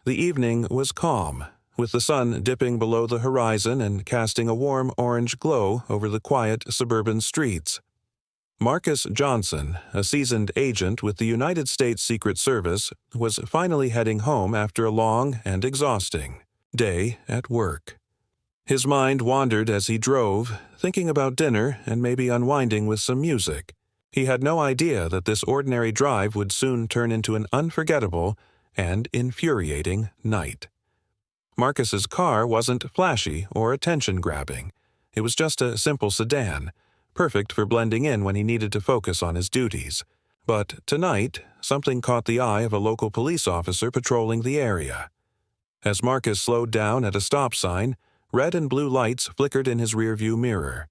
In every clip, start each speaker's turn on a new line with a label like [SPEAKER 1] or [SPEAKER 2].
[SPEAKER 1] The evening was calm, with the sun dipping below the horizon and casting a warm orange glow over the quiet suburban streets. Marcus Johnson, a seasoned agent with the United States Secret Service, was finally heading home after a long and exhausting day at work. His mind wandered as he drove, thinking about dinner and maybe unwinding with some music. He had no idea that this ordinary drive would soon turn into an unforgettable and infuriating night. Marcus's car wasn't flashy or attention-grabbing. It was just a simple sedan, perfect for blending in when he needed to focus on his duties. But tonight, something caught the eye of a local police officer patrolling the area. As Marcus slowed down at a stop sign, red and blue lights flickered in his rearview mirror.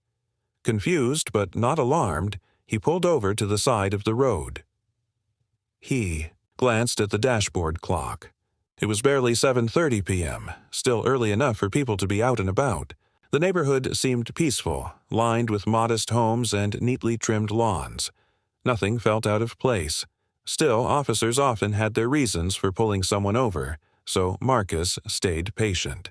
[SPEAKER 1] Confused but not alarmed, he pulled over to the side of the road. He glanced at the dashboard clock. It was barely 7:30 p.m., still early enough for people to be out and about. The neighborhood seemed peaceful, lined with modest homes and neatly trimmed lawns. Nothing felt out of place. Still, officers often had their reasons for pulling someone over, so Marcus stayed patient.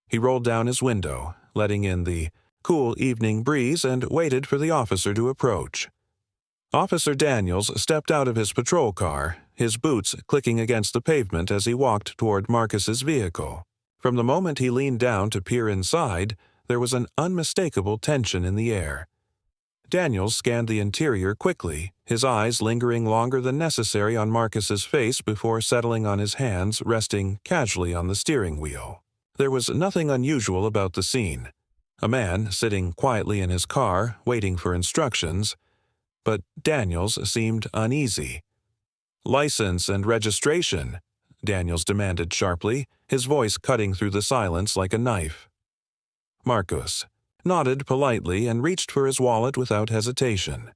[SPEAKER 1] He rolled down his window, letting in the cool evening breeze, and waited for the officer to approach. Officer Daniels stepped out of his patrol car, his boots clicking against the pavement as he walked toward Marcus's vehicle. From the moment he leaned down to peer inside, there was an unmistakable tension in the air. Daniels scanned the interior quickly, his eyes lingering longer than necessary on Marcus's face before settling on his hands resting casually on the steering wheel. There was nothing unusual about the scene. A man sitting quietly in his car, waiting for instructions, but Daniels seemed uneasy. "License and registration," Daniels demanded sharply, his voice cutting through the silence like a knife. Marcus nodded politely and reached for his wallet without hesitation.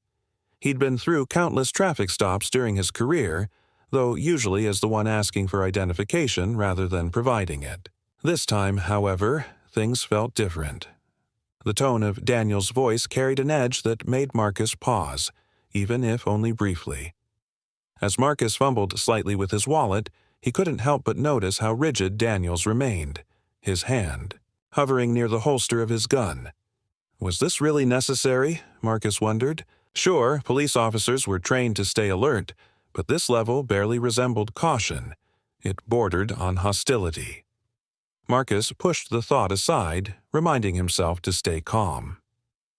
[SPEAKER 1] He'd been through countless traffic stops during his career, though usually as the one asking for identification rather than providing it. This time, however, things felt different. The tone of Daniel's voice carried an edge that made Marcus pause, even if only briefly. As Marcus fumbled slightly with his wallet, he couldn't help but notice how rigid Daniels remained, his hand hovering near the holster of his gun. Was this really necessary? Marcus wondered. Sure, police officers were trained to stay alert, but this level barely resembled caution. It bordered on hostility. Marcus pushed the thought aside, reminding himself to stay calm.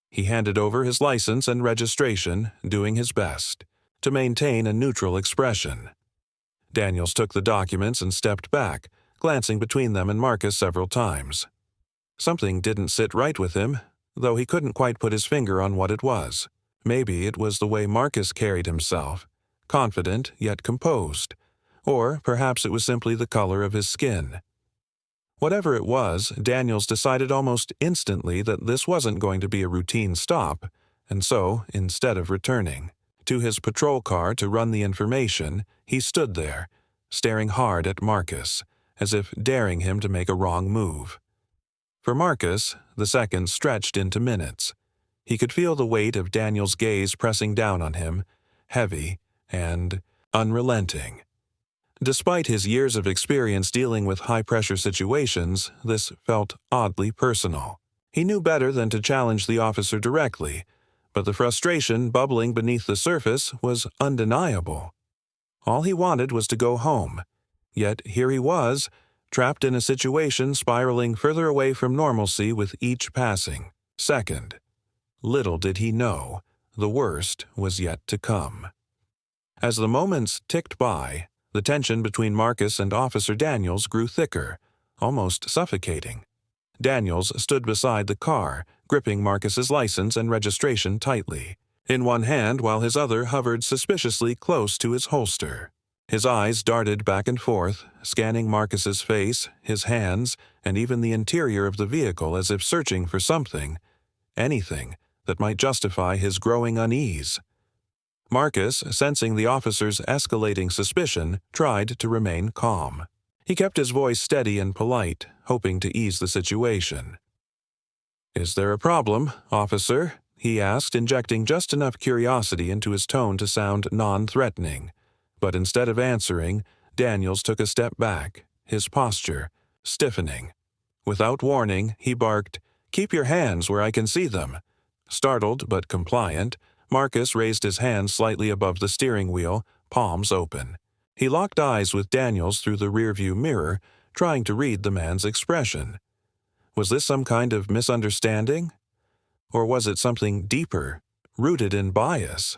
[SPEAKER 1] He handed over his license and registration, doing his best to maintain a neutral expression. Daniels took the documents and stepped back, glancing between them and Marcus several times. Something didn't sit right with him, though he couldn't quite put his finger on what it was. Maybe it was the way Marcus carried himself, confident yet composed, or perhaps it was simply the color of his skin. Whatever it was, Daniels decided almost instantly that this wasn't going to be a routine stop, and so, instead of returning to his patrol car to run the information, he stood there, staring hard at Marcus, as if daring him to make a wrong move. For Marcus, the seconds stretched into minutes. He could feel the weight of Daniel's gaze pressing down on him, heavy and unrelenting. Despite his years of experience dealing with high-pressure situations, this felt oddly personal. He knew better than to challenge the officer directly, but the frustration bubbling beneath the surface was undeniable. All he wanted was to go home, yet here he was, trapped in a situation spiraling further away from normalcy with each passing second. Little did he know, the worst was yet to come. As the moments ticked by, the tension between Marcus and Officer Daniels grew thicker, almost suffocating. Daniels stood beside the car, gripping Marcus's license and registration tightly, in one hand while his other hovered suspiciously close to his holster. His eyes darted back and forth, scanning Marcus's face, his hands, and even the interior of the vehicle as if searching for something, anything, that might justify his growing unease. Marcus, sensing the officer's escalating suspicion, tried to remain calm. He kept his voice steady and polite, hoping to ease the situation. "Is there a problem, officer?" he asked, injecting just enough curiosity into his tone to sound non-threatening. But instead of answering, Daniels took a step back, his posture stiffening. Without warning, he barked, "Keep your hands where I can see them." Startled but compliant, Marcus raised his hands slightly above the steering wheel, palms open. He locked eyes with Daniels through the rearview mirror, trying to read the man's expression. Was this some kind of misunderstanding? Or was it something deeper, rooted in bias?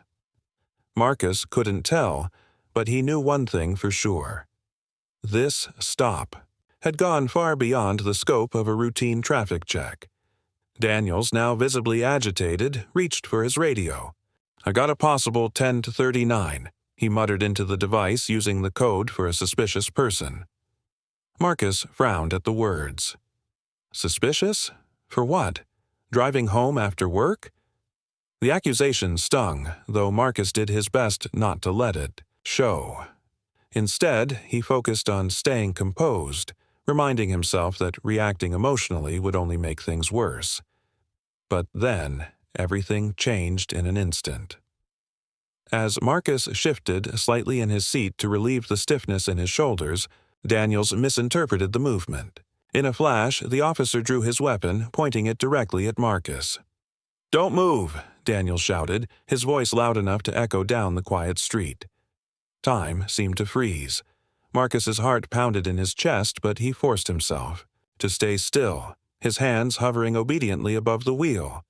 [SPEAKER 1] Marcus couldn't tell, but he knew one thing for sure. This stop had gone far beyond the scope of a routine traffic check. Daniels, now visibly agitated, reached for his radio. "I got a possible 10 to 39, he muttered into the device using the code for a suspicious person. Marcus frowned at the words. Suspicious? For what? Driving home after work? The accusation stung, though Marcus did his best not to let it show. Instead, he focused on staying composed, reminding himself that reacting emotionally would only make things worse. But then, everything changed in an instant. As Marcus shifted slightly in his seat to relieve the stiffness in his shoulders, Daniels misinterpreted the movement. In a flash, the officer drew his weapon, pointing it directly at Marcus. "Don't move," Daniels shouted, his voice loud enough to echo down the quiet street. Time seemed to freeze. Marcus's heart pounded in his chest, but he forced himself to stay still, his hands hovering obediently above the wheel.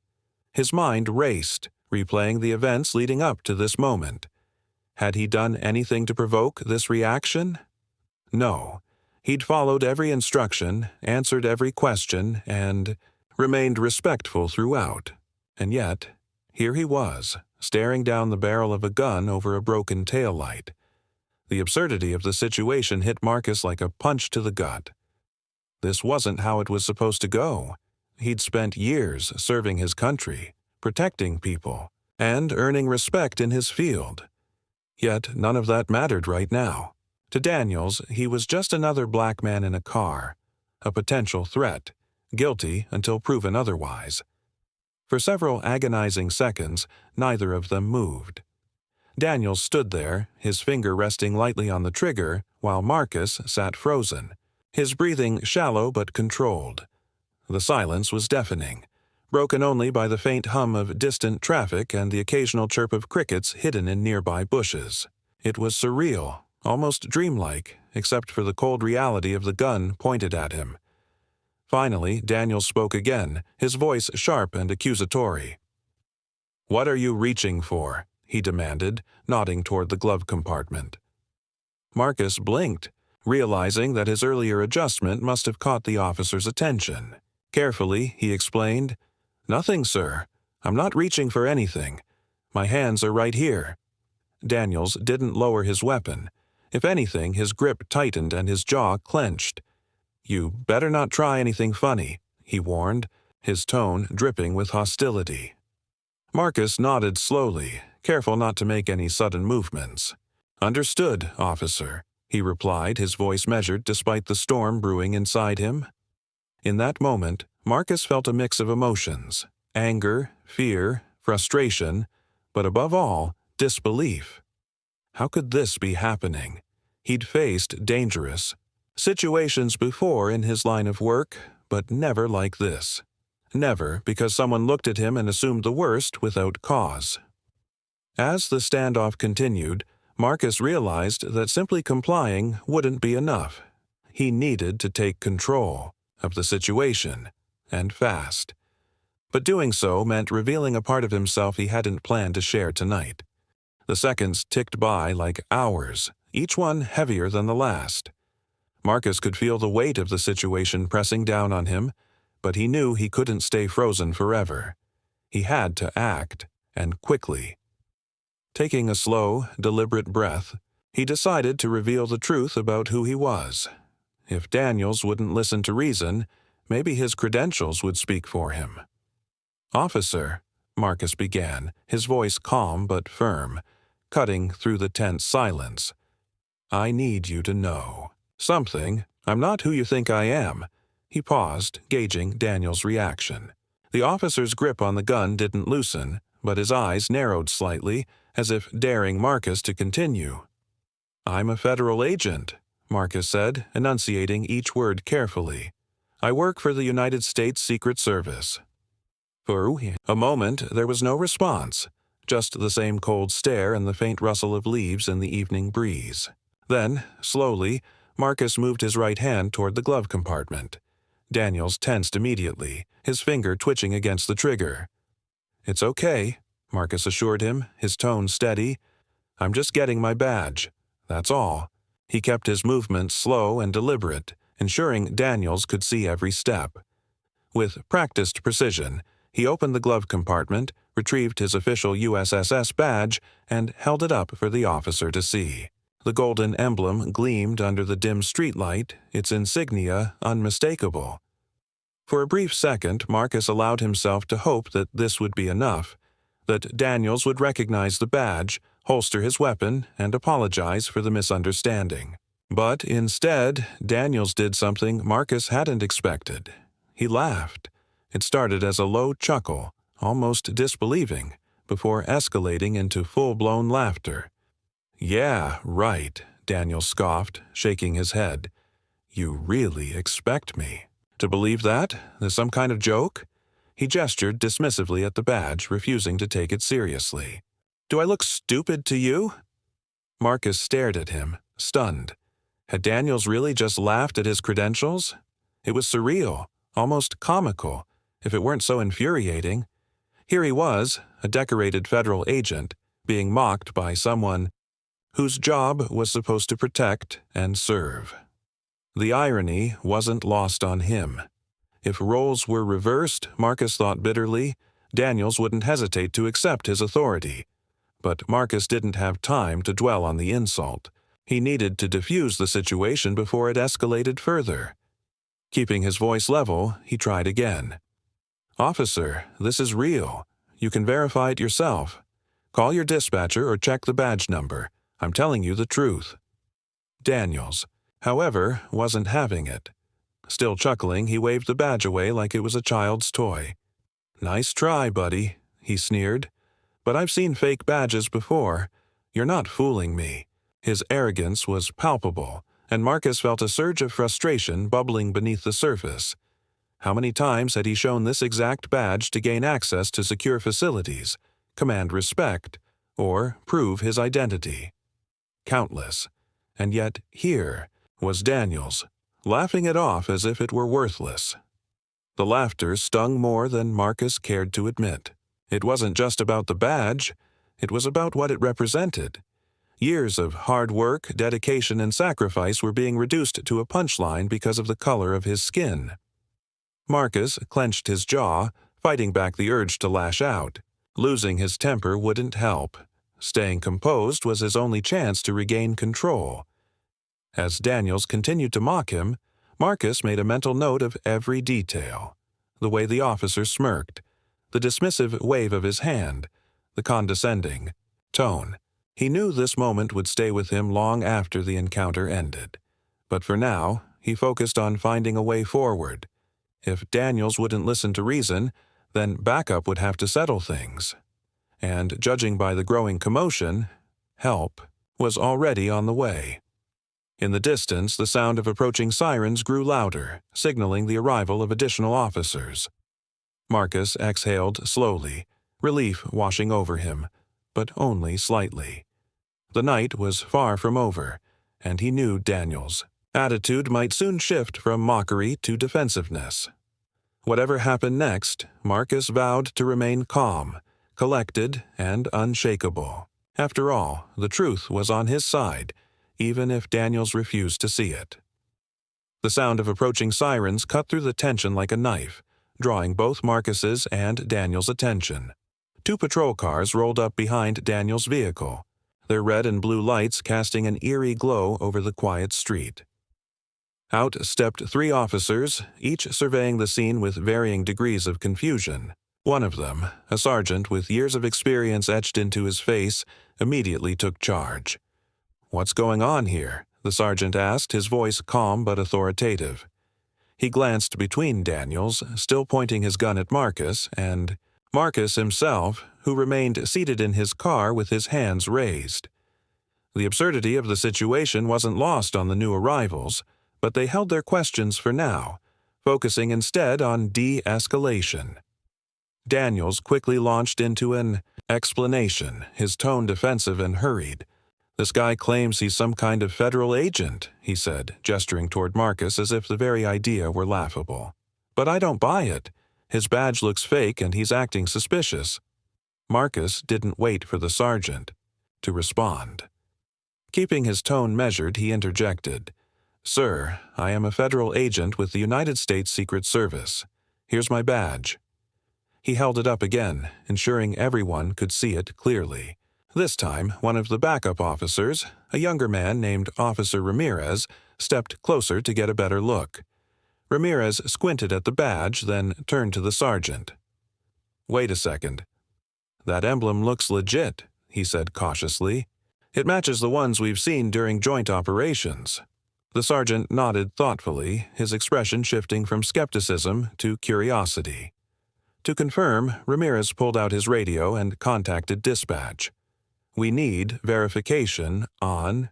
[SPEAKER 1] His mind raced, replaying the events leading up to this moment. Had he done anything to provoke this reaction? No. He'd followed every instruction, answered every question, and remained respectful throughout. And yet, here he was, staring down the barrel of a gun over a broken taillight. The absurdity of the situation hit Marcus like a punch to the gut. This wasn't how it was supposed to go. He'd spent years serving his country, protecting people, and earning respect in his field. Yet none of that mattered right now. To Daniels, he was just another black man in a car, a potential threat, guilty until proven otherwise. For several agonizing seconds, neither of them moved. Daniels stood there, his finger resting lightly on the trigger, while Marcus sat frozen, his breathing shallow but controlled. The silence was deafening, broken only by the faint hum of distant traffic and the occasional chirp of crickets hidden in nearby bushes. It was surreal, almost dreamlike, except for the cold reality of the gun pointed at him. Finally, Daniels spoke again, his voice sharp and accusatory. "What are you reaching for?" he demanded, nodding toward the glove compartment. Marcus blinked, realizing that his earlier adjustment must have caught the officer's attention. Carefully, he explained, "Nothing, sir. I'm not reaching for anything. My hands are right here." Daniels didn't lower his weapon. If anything, his grip tightened and his jaw clenched. "You better not try anything funny," he warned, his tone dripping with hostility. Marcus nodded slowly, careful not to make any sudden movements. "Understood, officer," he replied, his voice measured despite the storm brewing inside him. In that moment, Marcus felt a mix of emotions: anger, fear, frustration, but above all, disbelief. How could this be happening? He'd faced dangerous situations before in his line of work, but never like this. Never because someone looked at him and assumed the worst without cause. As the standoff continued, Marcus realized that simply complying wouldn't be enough. He needed to take control of the situation, and fast. But doing so meant revealing a part of himself he hadn't planned to share tonight. The seconds ticked by like hours, each one heavier than the last. Marcus could feel the weight of the situation pressing down on him, but he knew he couldn't stay frozen forever. He had to act, and quickly. Taking a slow, deliberate breath, he decided to reveal the truth about who he was. If Daniels wouldn't listen to reason, maybe his credentials would speak for him. "Officer," Marcus began, his voice calm but firm, cutting through the tense silence. "I need you to know something. I'm not who you think I am." He paused, gauging Daniels' reaction. The officer's grip on the gun didn't loosen, but his eyes narrowed slightly, as if daring Marcus to continue. "I'm a federal agent," Marcus said, enunciating each word carefully. "I work for the United States Secret Service." For a moment there was no response, just the same cold stare and the faint rustle of leaves in the evening breeze. Then, slowly, Marcus moved his right hand toward the glove compartment. Daniels tensed immediately, his finger twitching against the trigger. "It's okay," Marcus assured him, his tone steady. "I'm just getting my badge. That's all." He kept his movements slow and deliberate, ensuring Daniels could see every step. With practiced precision, he opened the glove compartment, retrieved his official USSS badge, and held it up for the officer to see. The golden emblem gleamed under the dim streetlight, its insignia unmistakable. For a brief second, Marcus allowed himself to hope that this would be enough, that Daniels would recognize the badge, holster his weapon, and apologize for the misunderstanding. But instead, Daniels did something Marcus hadn't expected. He laughed. It started as a low chuckle, almost disbelieving, before escalating into full-blown laughter. "Yeah, right," Daniels scoffed, shaking his head. "You really expect me to believe that? There's some kind of joke?" He gestured dismissively at the badge, refusing to take it seriously. "Do I look stupid to you?" Marcus stared at him, stunned. Had Daniels really just laughed at his credentials? It was surreal, almost comical, if it weren't so infuriating. Here he was, a decorated federal agent, being mocked by someone whose job was supposed to protect and serve. The irony wasn't lost on him. If roles were reversed, Marcus thought bitterly, Daniels wouldn't hesitate to accept his authority. But Marcus didn't have time to dwell on the insult. He needed to defuse the situation before it escalated further. Keeping his voice level, he tried again. "Officer, this is real. You can verify it yourself. Call your dispatcher or check the badge number. I'm telling you the truth." Daniels, however, wasn't having it. Still chuckling, he waved the badge away like it was a child's toy. "Nice try, buddy," he sneered. "But I've seen fake badges before. You're not fooling me." His arrogance was palpable, and Marcus felt a surge of frustration bubbling beneath the surface. How many times had he shown this exact badge to gain access to secure facilities, command respect, or prove his identity? Countless. And yet here was Daniels, laughing it off as if it were worthless. The laughter stung more than Marcus cared to admit. It wasn't just about the badge, it was about what it represented. Years of hard work, dedication, and sacrifice were being reduced to a punchline because of the color of his skin. Marcus clenched his jaw, fighting back the urge to lash out. Losing his temper wouldn't help. Staying composed was his only chance to regain control. As Daniels continued to mock him, Marcus made a mental note of every detail. The way the officer smirked, the dismissive wave of his hand, the condescending tone. He knew this moment would stay with him long after the encounter ended. But for now, he focused on finding a way forward. If Daniels wouldn't listen to reason, then backup would have to settle things. And judging by the growing commotion, help was already on the way. In the distance, the sound of approaching sirens grew louder, signaling the arrival of additional officers. Marcus exhaled slowly, relief washing over him, but only slightly. The night was far from over, and he knew Daniels' attitude might soon shift from mockery to defensiveness. Whatever happened next, Marcus vowed to remain calm, collected, and unshakable. After all, the truth was on his side, even if Daniels refused to see it. The sound of approaching sirens cut through the tension like a knife, drawing both Marcus's and Daniels' attention. 2 patrol cars rolled up behind Daniels' vehicle, their red and blue lights casting an eerie glow over the quiet street. Out stepped 3 officers, each surveying the scene with varying degrees of confusion. One of them, a sergeant with years of experience etched into his face, immediately took charge. "What's going on here?" the sergeant asked, his voice calm but authoritative. He glanced between Daniels, still pointing his gun at Marcus, and Marcus himself, who remained seated in his car with his hands raised. The absurdity of the situation wasn't lost on the new arrivals, but they held their questions for now, focusing instead on de-escalation. Daniels quickly launched into an explanation, his tone defensive and hurried. "This guy claims he's some kind of federal agent," he said, gesturing toward Marcus as if the very idea were laughable. "But I don't buy it. His badge looks fake and he's acting suspicious." Marcus didn't wait for the sergeant to respond. Keeping his tone measured, he interjected, "Sir, I am a federal agent with the United States Secret Service. Here's my badge." He held it up again, ensuring everyone could see it clearly. This time, one of the backup officers, a younger man named Officer Ramirez, stepped closer to get a better look. Ramirez squinted at the badge, then turned to the sergeant. "Wait a second. That emblem looks legit," he said cautiously. "It matches the ones we've seen during joint operations." The sergeant nodded thoughtfully, his expression shifting from skepticism to curiosity. To confirm, Ramirez pulled out his radio and contacted dispatch. "We need verification on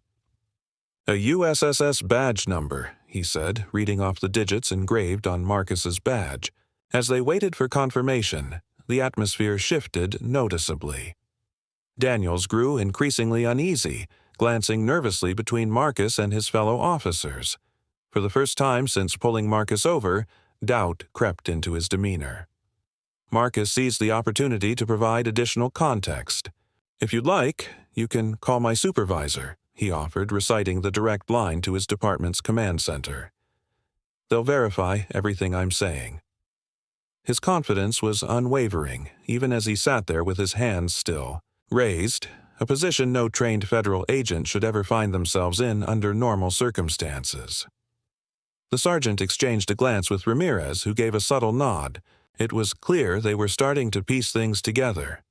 [SPEAKER 1] a USSS badge number," he said, reading off the digits engraved on Marcus's badge. As they waited for confirmation, the atmosphere shifted noticeably. Daniels grew increasingly uneasy, glancing nervously between Marcus and his fellow officers. For the first time since pulling Marcus over, doubt crept into his demeanor. Marcus seized the opportunity to provide additional context. "If you'd like, you can call my supervisor," he offered, reciting the direct line to his department's command center. "They'll verify everything I'm saying." His confidence was unwavering, even as he sat there with his hands still raised, a position no trained federal agent should ever find themselves in under normal circumstances. The sergeant exchanged a glance with Ramirez, who gave a subtle nod. It was clear they were starting to piece things together.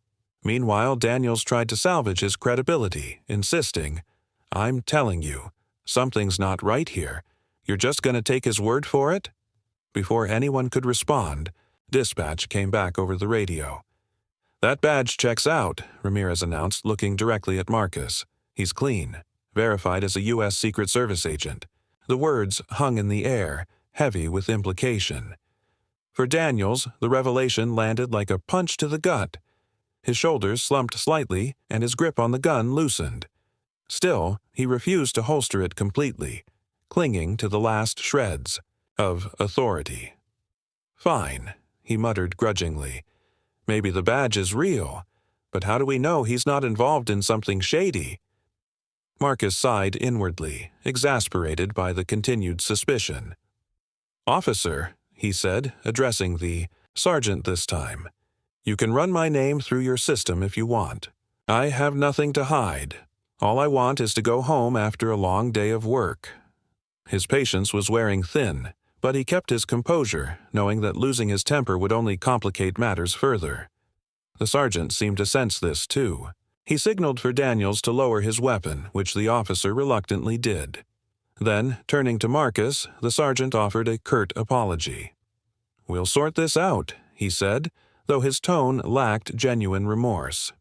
[SPEAKER 1] Meanwhile, Daniels tried to salvage his credibility, insisting, "I'm telling you, something's not right here. You're just going to take his word for it?" Before anyone could respond, dispatch came back over the radio. "That badge checks out," Ramirez announced, looking directly at Marcus. "He's clean, verified as a U.S. Secret Service agent." The words hung in the air, heavy with implication. For Daniels, the revelation landed like a punch to the gut. His shoulders slumped slightly, and his grip on the gun loosened. Still, he refused to holster it completely, clinging to the last shreds of authority. "Fine," he muttered grudgingly. "Maybe the badge is real, but how do we know he's not involved in something shady?" Marcus sighed inwardly, exasperated by the continued suspicion. "Officer," he said, addressing the sergeant this time, "you can run my name through your system if you want. I have nothing to hide. All I want is to go home after a long day of work." His patience was wearing thin, but he kept his composure, knowing that losing his temper would only complicate matters further. The sergeant seemed to sense this, too. He signaled for Daniels to lower his weapon, which the officer reluctantly did. Then, turning to Marcus, the sergeant offered a curt apology. "We'll sort this out," he said, though his tone lacked genuine remorse.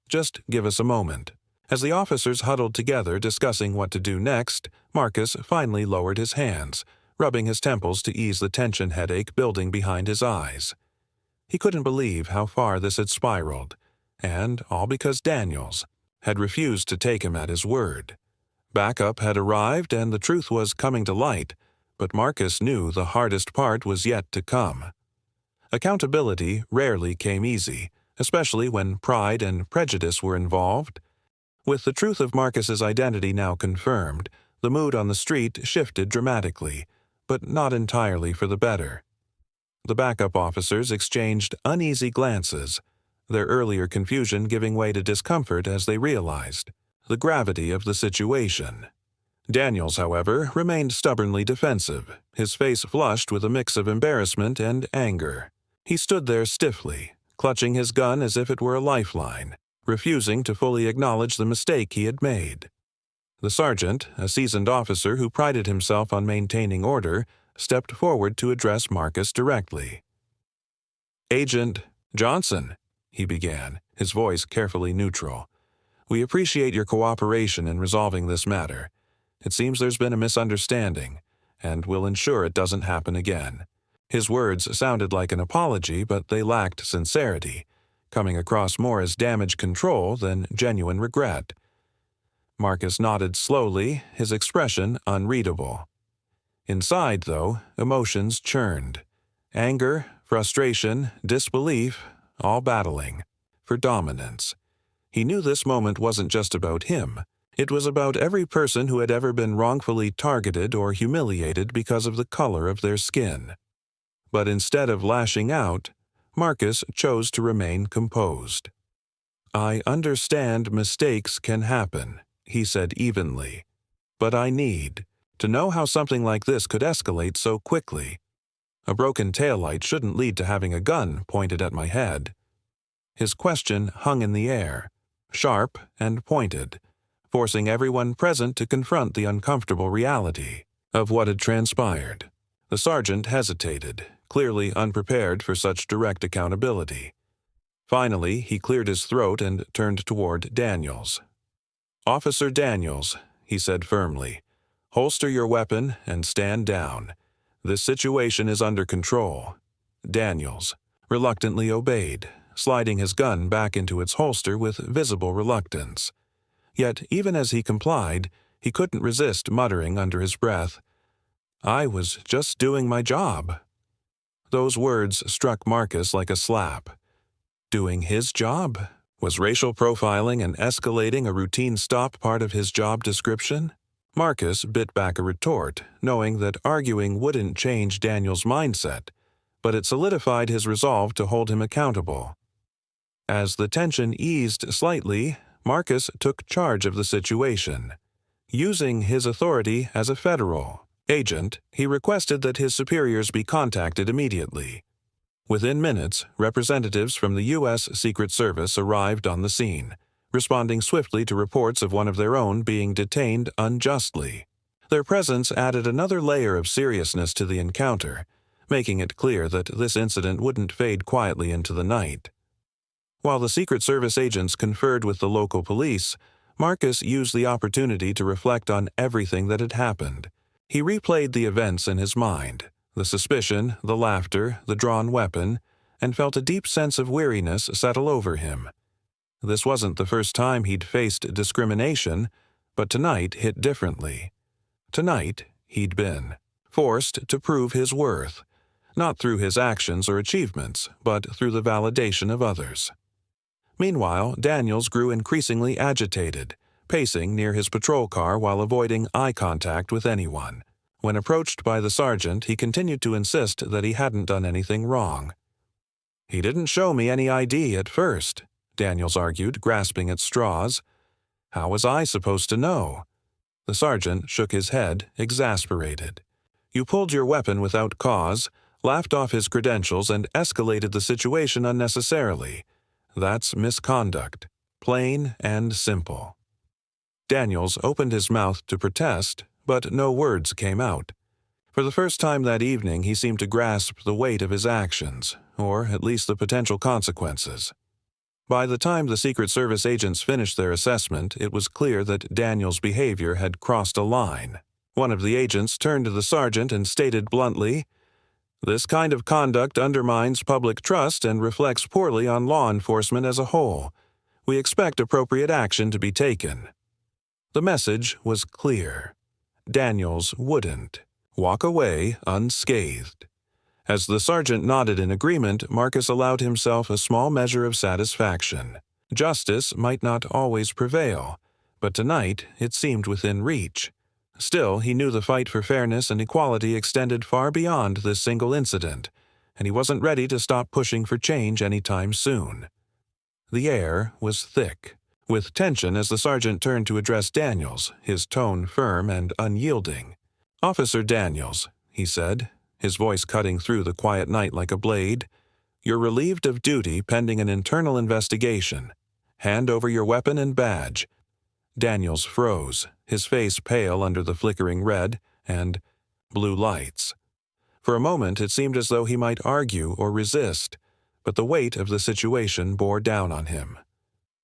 [SPEAKER 1] "Just give us a moment." As the officers huddled together discussing what to do next, Marcus finally lowered his hands, rubbing his temples to ease the tension headache building behind his eyes. He couldn't believe how far this had spiraled, and all because Daniels had refused to take him at his word. Backup had arrived and the truth was coming to light, but Marcus knew the hardest part was yet to come. Accountability rarely came easy, especially when pride and prejudice were involved. With the truth of Marcus's identity now confirmed, the mood on the street shifted dramatically, but not entirely for the better. The backup officers exchanged uneasy glances, their earlier confusion giving way to discomfort as they realized the gravity of the situation. Daniels, however, remained stubbornly defensive, his face flushed with a mix of embarrassment and anger. He stood there stiffly, clutching his gun as if it were a lifeline, refusing to fully acknowledge the mistake he had made. The sergeant, a seasoned officer who prided himself on maintaining order, stepped forward to address Marcus directly. "Agent Johnson," he began, his voice carefully neutral. We appreciate your cooperation in resolving this matter. It seems there's been a misunderstanding, and we'll ensure it doesn't happen again." His words sounded like an apology, but they lacked sincerity, coming across more as damage control than genuine regret. Marcus nodded slowly, his expression unreadable. Inside, though, emotions churned. Anger, frustration, disbelief, all battling for dominance. He knew this moment wasn't just about him. It was about every person who had ever been wrongfully targeted or humiliated because of the color of their skin. But instead of lashing out, Marcus chose to remain composed. "I understand mistakes can happen," he said evenly, "but I need to know how something like this could escalate so quickly. A broken taillight shouldn't lead to having a gun pointed at my head." His question hung in the air, sharp and pointed, forcing everyone present to confront the uncomfortable reality of what had transpired. The sergeant hesitated, clearly unprepared for such direct accountability. Finally, he cleared his throat and turned toward Daniels. "Officer Daniels," he said firmly, "holster your weapon and stand down. This situation is under control." Daniels reluctantly obeyed, sliding his gun back into its holster with visible reluctance. Yet, even as he complied, he couldn't resist muttering under his breath, "I was just doing my job." Those words struck Marcus like a slap. Doing his job? Was racial profiling and escalating a routine stop part of his job description? Marcus bit back a retort, knowing that arguing wouldn't change Daniel's mindset, but it solidified his resolve to hold him accountable. As the tension eased slightly, Marcus took charge of the situation. Using his authority as a federal agent, he requested that his superiors be contacted immediately. Within minutes, representatives from the U.S. Secret Service arrived on the scene, responding swiftly to reports of one of their own being detained unjustly. Their presence added another layer of seriousness to the encounter, making it clear that this incident wouldn't fade quietly into the night. While the Secret Service agents conferred with the local police, Marcus used the opportunity to reflect on everything that had happened. He replayed the events in his mind, the suspicion, the laughter, the drawn weapon, and felt a deep sense of weariness settle over him. This wasn't the first time he'd faced discrimination, but tonight hit differently. Tonight, he'd been forced to prove his worth, not through his actions or achievements, but through the validation of others. Meanwhile, Daniels grew increasingly agitated, pacing near his patrol car while avoiding eye contact with anyone. When approached by the sergeant, he continued to insist that he hadn't done anything wrong. "He didn't show me any ID at first," Daniels argued, grasping at straws. "How was I supposed to know?" The sergeant shook his head, exasperated. "You pulled your weapon without cause, laughed off his credentials, and escalated the situation unnecessarily. That's misconduct, plain and simple." Daniels opened his mouth to protest, but no words came out. For the first time that evening, he seemed to grasp the weight of his actions, or at least the potential consequences. By the time the Secret Service agents finished their assessment, it was clear that Daniels' behavior had crossed a line. One of the agents turned to the sergeant and stated bluntly, "This kind of conduct undermines public trust and reflects poorly on law enforcement as a whole. We expect appropriate action to be taken." The message was clear. Daniels wouldn't walk away unscathed. As the sergeant nodded in agreement, Marcus allowed himself a small measure of satisfaction. Justice might not always prevail, but tonight it seemed within reach. Still, he knew the fight for fairness and equality extended far beyond this single incident, and he wasn't ready to stop pushing for change anytime soon. The air was thick with tension as the sergeant turned to address Daniels, his tone firm and unyielding. "Officer Daniels," he said, his voice cutting through the quiet night like a blade, "you're relieved of duty pending an internal investigation. Hand over your weapon and badge." Daniels froze, his face pale under the flickering red and blue lights. For a moment it seemed as though he might argue or resist, but the weight of the situation bore down on him.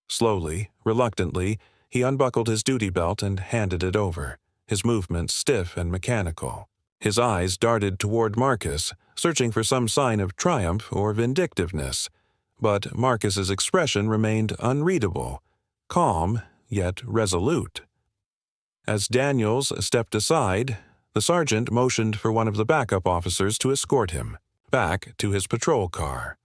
[SPEAKER 1] Slowly, reluctantly, he unbuckled his duty belt and handed it over, his movements stiff and mechanical. His eyes darted toward Marcus, searching for some sign of triumph or vindictiveness, but Marcus's expression remained unreadable, calm yet resolute. As Daniels stepped aside, the sergeant motioned for one of the backup officers to escort him back to his patrol car.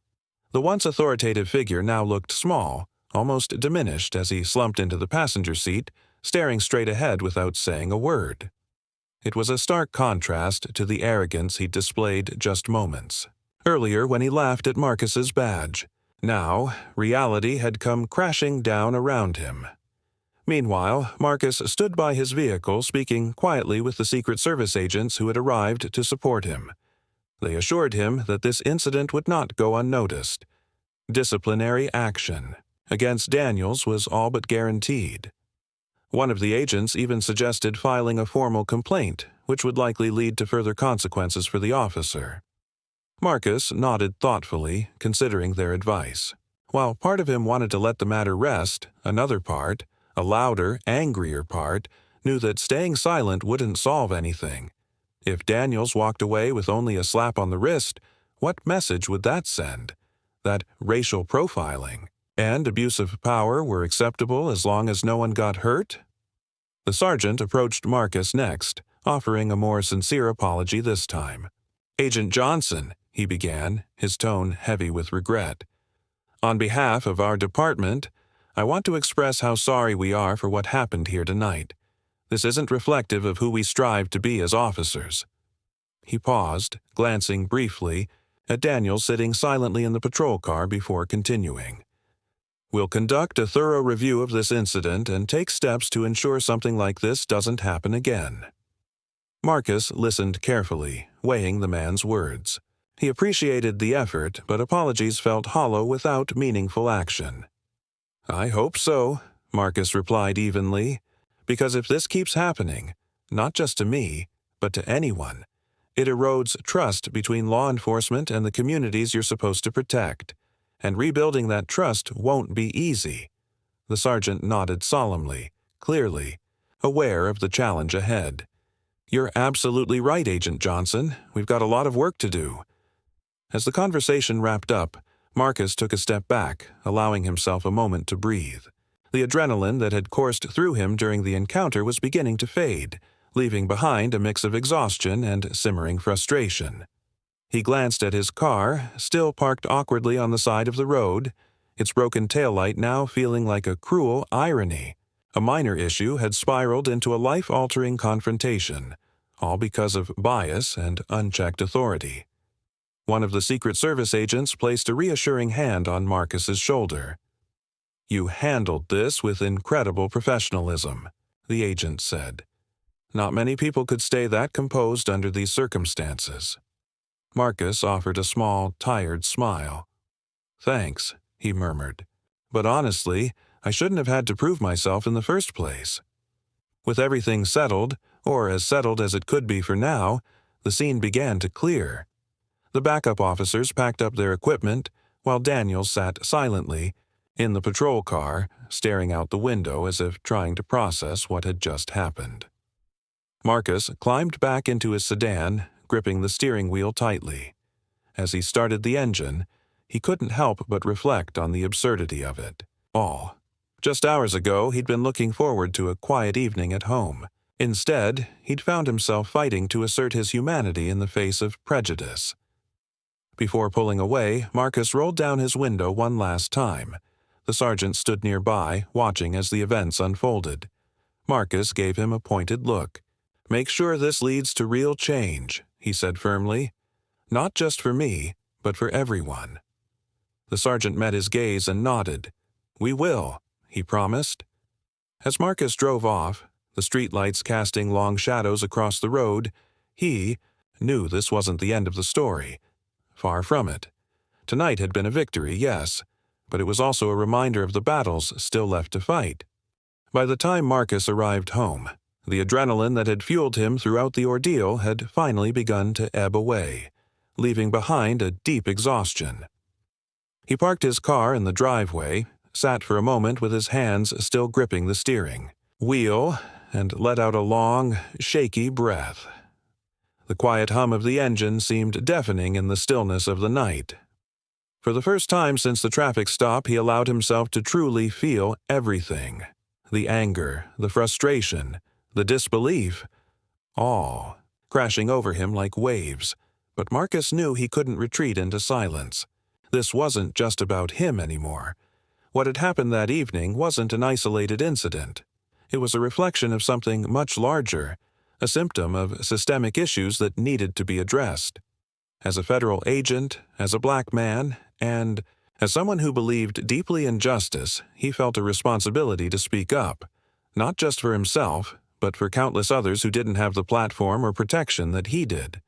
[SPEAKER 1] The once authoritative figure now looked small, almost diminished as he slumped into the passenger seat, staring straight ahead without saying a word. It was a stark contrast to the arrogance he'd displayed just moments earlier when he laughed at Marcus's badge. Now, reality had come crashing down around him. Meanwhile, Marcus stood by his vehicle speaking quietly with the Secret Service agents who had arrived to support him. They assured him that this incident would not go unnoticed. Disciplinary action against Daniels was all but guaranteed. One of the agents even suggested filing a formal complaint, which would likely lead to further consequences for the officer. Marcus nodded thoughtfully, considering their advice. While part of him wanted to let the matter rest, another part, a louder, angrier part, knew that staying silent wouldn't solve anything. If Daniels walked away with only a slap on the wrist, what message would that send? That racial profiling and abuse of power were acceptable as long as no one got hurt? The sergeant approached Marcus next, offering a more sincere apology this time. "Agent Johnson," he began, his tone heavy with regret. "On behalf of our department, I want to express how sorry we are for what happened here tonight. This isn't reflective of who we strive to be as officers." He paused, glancing briefly at Daniel sitting silently in the patrol car before continuing. "We'll conduct a thorough review of this incident and take steps to ensure something like this doesn't happen again." Marcus listened carefully, weighing the man's words. He appreciated the effort, but apologies felt hollow without meaningful action. "I hope so," Marcus replied evenly, "because if this keeps happening, not just to me, but to anyone, it erodes trust between law enforcement and the communities you're supposed to protect, and rebuilding that trust won't be easy." The sergeant nodded solemnly, clearly, aware of the challenge ahead. "You're absolutely right, Agent Johnson. We've got a lot of work to do." As the conversation wrapped up, Marcus took a step back, allowing himself a moment to breathe. The adrenaline that had coursed through him during the encounter was beginning to fade, leaving behind a mix of exhaustion and simmering frustration. He glanced at his car, still parked awkwardly on the side of the road, its broken taillight now feeling like a cruel irony. A minor issue had spiraled into a life-altering confrontation, all because of bias and unchecked authority. One of the Secret Service agents placed a reassuring hand on Marcus's shoulder. "You handled this with incredible professionalism," the agent said. "Not many people could stay that composed under these circumstances." Marcus offered a small, tired smile. "Thanks," he murmured. "But honestly, I shouldn't have had to prove myself in the first place." With everything settled, or as settled as it could be for now, the scene began to clear. The backup officers packed up their equipment, while Daniel sat silently in the patrol car, staring out the window as if trying to process what had just happened. Marcus climbed back into his sedan, gripping the steering wheel tightly. As he started the engine, he couldn't help but reflect on the absurdity of it all. Just hours ago, he'd been looking forward to a quiet evening at home. Instead, he'd found himself fighting to assert his humanity in the face of prejudice. Before pulling away, Marcus rolled down his window one last time. The sergeant stood nearby, watching as the events unfolded. Marcus gave him a pointed look. "Make sure this leads to real change," he said firmly. "Not just for me, but for everyone." The sergeant met his gaze and nodded. "We will," he promised. As Marcus drove off, the streetlights casting long shadows across the road, he knew this wasn't the end of the story. Far from it. Tonight had been a victory, yes, but it was also a reminder of the battles still left to fight. By the time Marcus arrived home, the adrenaline that had fueled him throughout the ordeal had finally begun to ebb away, leaving behind a deep exhaustion. He parked his car in the driveway, sat for a moment with his hands still gripping the steering wheel and let out a long, shaky breath. The quiet hum of the engine seemed deafening in the stillness of the night. For the first time since the traffic stop, he allowed himself to truly feel everything. The anger, the frustration, the disbelief, all crashing over him like waves. But Marcus knew he couldn't retreat into silence. This wasn't just about him anymore. What had happened that evening wasn't an isolated incident. It was a reflection of something much larger, a symptom of systemic issues that needed to be addressed. As a federal agent, as a black man, and as someone who believed deeply in justice, he felt a responsibility to speak up, not just for himself, but for countless others who didn't have the platform or protection that he did.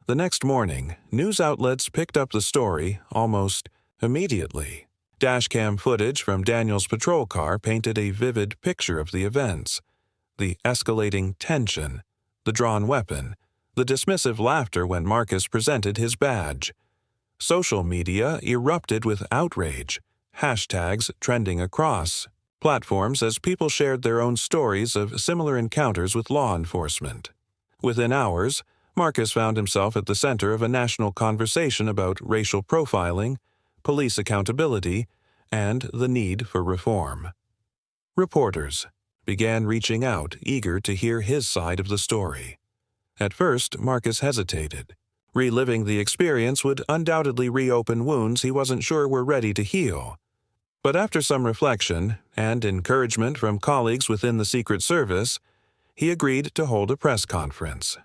[SPEAKER 1] The next morning, news outlets picked up the story almost immediately. Dashcam footage from Daniel's patrol car painted a vivid picture of the events. The escalating tension, the drawn weapon, the dismissive laughter when Marcus presented his badge. Social media erupted with outrage, hashtags trending across platforms as people shared their own stories of similar encounters with law enforcement. Within hours, Marcus found himself at the center of a national conversation about racial profiling, police accountability, and the need for reform. Reporters began reaching out, eager to hear his side of the story. At first, Marcus hesitated. Reliving the experience would undoubtedly reopen wounds he wasn't sure were ready to heal. But after some reflection and encouragement from colleagues within the Secret Service, he agreed to hold a press conference.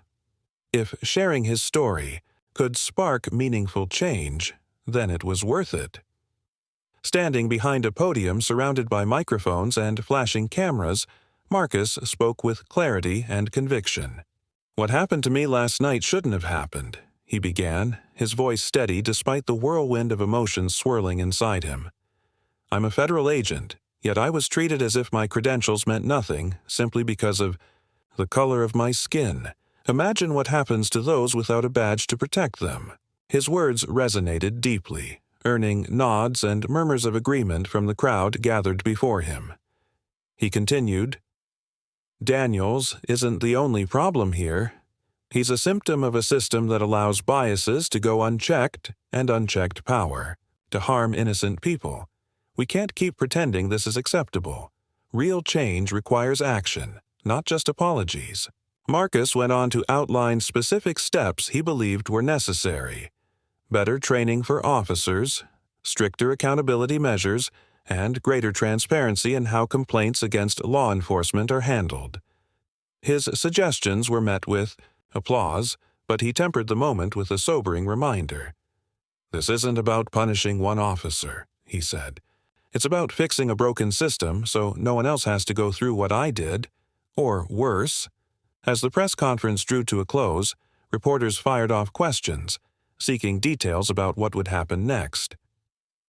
[SPEAKER 1] If sharing his story could spark meaningful change, then it was worth it. Standing behind a podium surrounded by microphones and flashing cameras, Marcus spoke with clarity and conviction. "What happened to me last night shouldn't have happened," he began, his voice steady despite the whirlwind of emotions swirling inside him. "I'm a federal agent, yet I was treated as if my credentials meant nothing simply because of the color of my skin. Imagine what happens to those without a badge to protect them." His words resonated deeply, earning nods and murmurs of agreement from the crowd gathered before him. He continued, "Daniels isn't the only problem here. He's a symptom of a system that allows biases to go unchecked and unchecked power, to harm innocent people. We can't keep pretending this is acceptable. Real change requires action, not just apologies." Marcus went on to outline specific steps he believed were necessary: better training for officers, stricter accountability measures, and greater transparency in how complaints against law enforcement are handled. His suggestions were met with applause, but he tempered the moment with a sobering reminder. "This isn't about punishing one officer," he said. "It's about fixing a broken system so no one else has to go through what I did, or worse." As the press conference drew to a close, reporters fired off questions, seeking details about what would happen next.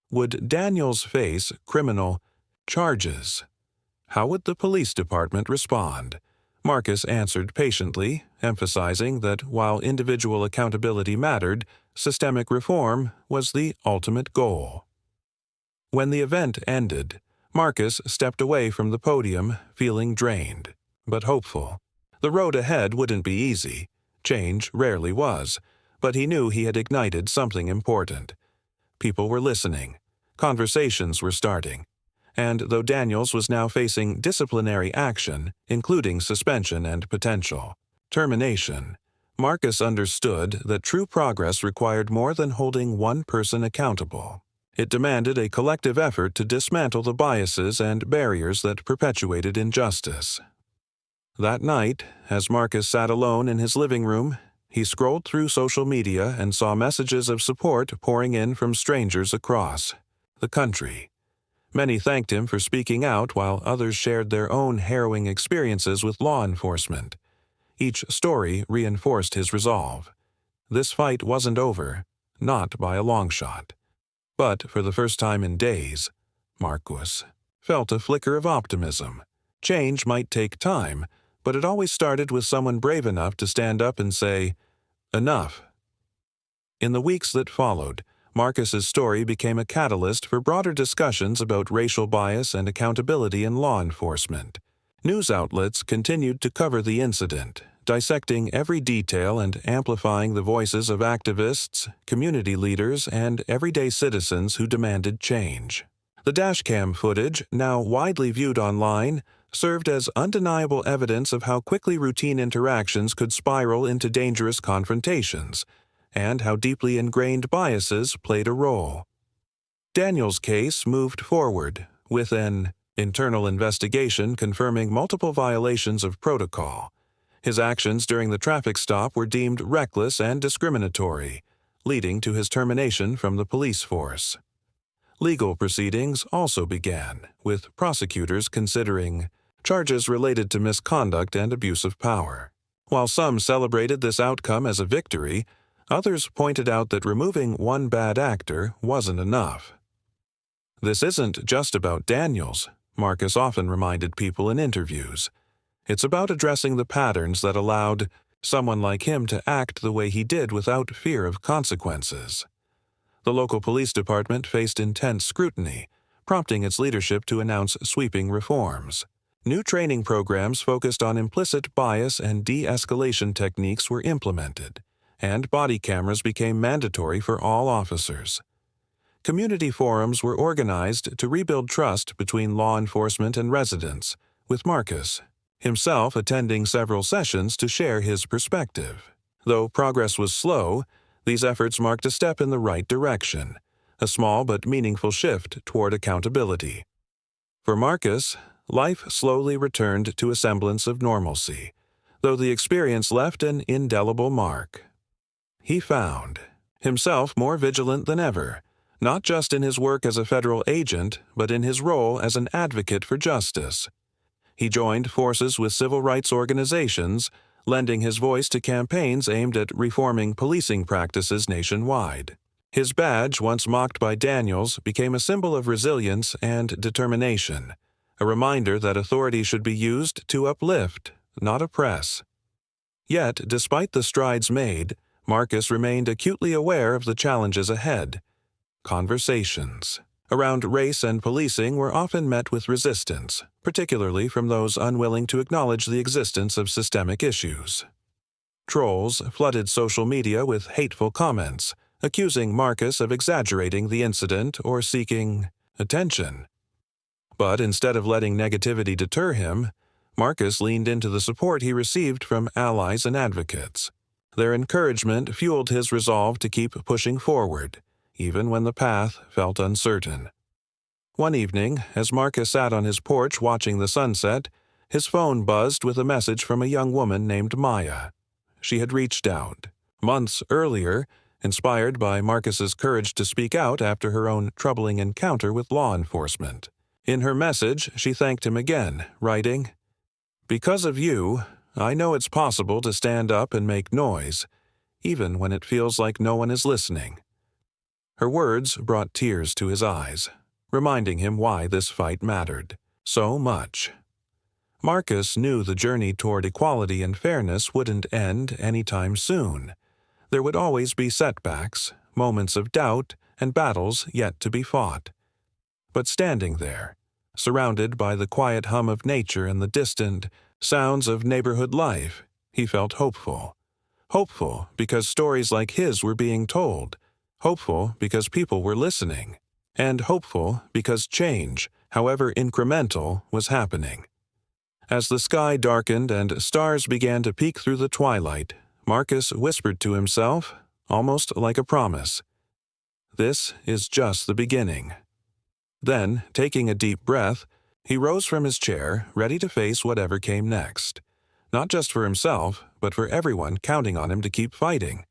[SPEAKER 1] Would Daniels face criminal charges? How would the police department respond? Marcus answered patiently, emphasizing that while individual accountability mattered, systemic reform was the ultimate goal. When the event ended, Marcus stepped away from the podium, feeling drained, but hopeful. The road ahead wouldn't be easy. Change rarely was, but he knew he had ignited something important. People were listening. Conversations were starting. And though Daniels was now facing disciplinary action, including suspension and potential termination, Marcus understood that true progress required more than holding one person accountable. It demanded a collective effort to dismantle the biases and barriers that perpetuated injustice. That night, as Marcus sat alone in his living room, he scrolled through social media and saw messages of support pouring in from strangers across the country. Many thanked him for speaking out, while others shared their own harrowing experiences with law enforcement. Each story reinforced his resolve. This fight wasn't over, not by a long shot. But for the first time in days, Marcus felt a flicker of optimism. Change might take time, but it always started with someone brave enough to stand up and say, "Enough." In the weeks that followed, Marcus's story became a catalyst for broader discussions about racial bias and accountability in law enforcement. News outlets continued to cover the incident, dissecting every detail and amplifying the voices of activists, community leaders, and everyday citizens who demanded change. The dashcam footage, now widely viewed online, served as undeniable evidence of how quickly routine interactions could spiral into dangerous confrontations, and how deeply ingrained biases played a role. Daniel's case moved forward, with an internal investigation confirming multiple violations of protocol. His actions during the traffic stop were deemed reckless and discriminatory, leading to his termination from the police force. Legal proceedings also began, with prosecutors considering charges related to misconduct and abuse of power. While some celebrated this outcome as a victory, others pointed out that removing one bad actor wasn't enough. "This isn't just about Daniels," Marcus often reminded people in interviews. "It's about addressing the patterns that allowed someone like him to act the way he did without fear of consequences." The local police department faced intense scrutiny, prompting its leadership to announce sweeping reforms. New training programs focused on implicit bias and de-escalation techniques were implemented, and body cameras became mandatory for all officers. Community forums were organized to rebuild trust between law enforcement and residents, with Marcus himself attending several sessions to share his perspective. Though progress was slow, these efforts marked a step in the right direction, a small but meaningful shift toward accountability. For Marcus, life slowly returned to a semblance of normalcy, though the experience left an indelible mark. He found himself more vigilant than ever, not just in his work as a federal agent, but in his role as an advocate for justice. He joined forces with civil rights organizations, lending his voice to campaigns aimed at reforming policing practices nationwide. His badge, once mocked by Daniels, became a symbol of resilience and determination, a reminder that authority should be used to uplift, not oppress. Yet, despite the strides made, Marcus remained acutely aware of the challenges ahead. Conversations around race and policing were often met with resistance, particularly from those unwilling to acknowledge the existence of systemic issues. Trolls flooded social media with hateful comments, accusing Marcus of exaggerating the incident or seeking attention. But instead of letting negativity deter him, Marcus leaned into the support he received from allies and advocates. Their encouragement fueled his resolve to keep pushing forward, even when the path felt uncertain. One evening, as Marcus sat on his porch watching the sunset, his phone buzzed with a message from a young woman named Maya. She had reached out, months earlier, inspired by Marcus's courage to speak out after her own troubling encounter with law enforcement. In her message, she thanked him again, writing, "Because of you, I know it's possible to stand up and make noise, even when it feels like no one is listening." Her words brought tears to his eyes, reminding him why this fight mattered so much. Marcus knew the journey toward equality and fairness wouldn't end anytime soon. There would always be setbacks, moments of doubt, and battles yet to be fought. But standing there, surrounded by the quiet hum of nature and the distant sounds of neighborhood life, he felt hopeful. Hopeful because stories like his were being told. Hopeful because people were listening. And hopeful because change, however incremental, was happening. As the sky darkened and stars began to peek through the twilight, Marcus whispered to himself, almost like a promise, "This is just the beginning." Then, taking a deep breath, he rose from his chair, ready to face whatever came next. Not just for himself, but for everyone counting on him to keep fighting.